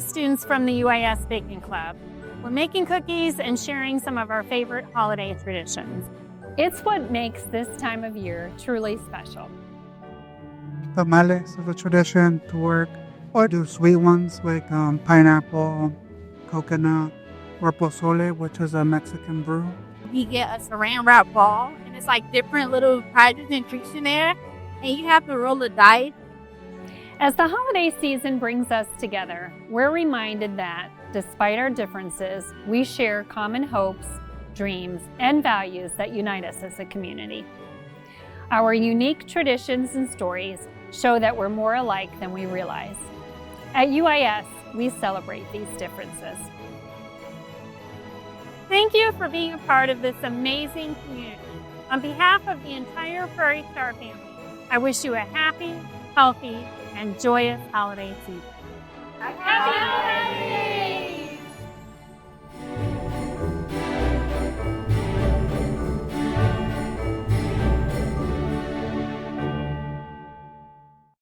with students from the UIS Baking Club. We're making cookies and sharing some of our favorite holiday traditions. It's what makes this time of year truly special. Tamales is a tradition to work, or do sweet ones like pineapple, coconut, or pozole, which is a Mexican brew. We get a saran wrap ball, and it's like different little prizes and treats in there, and you have to roll the dice. As the holiday season brings us together, we're reminded that, despite our differences, we share common hopes, dreams, and values that unite us as a community. Our unique traditions and stories show that we're more alike than we realize. At UIS, we celebrate these differences. Thank you for being a part of this amazing community. On behalf of the entire Prairie Star family, I wish you a happy, healthy, and joyous holiday season. Happy holidays!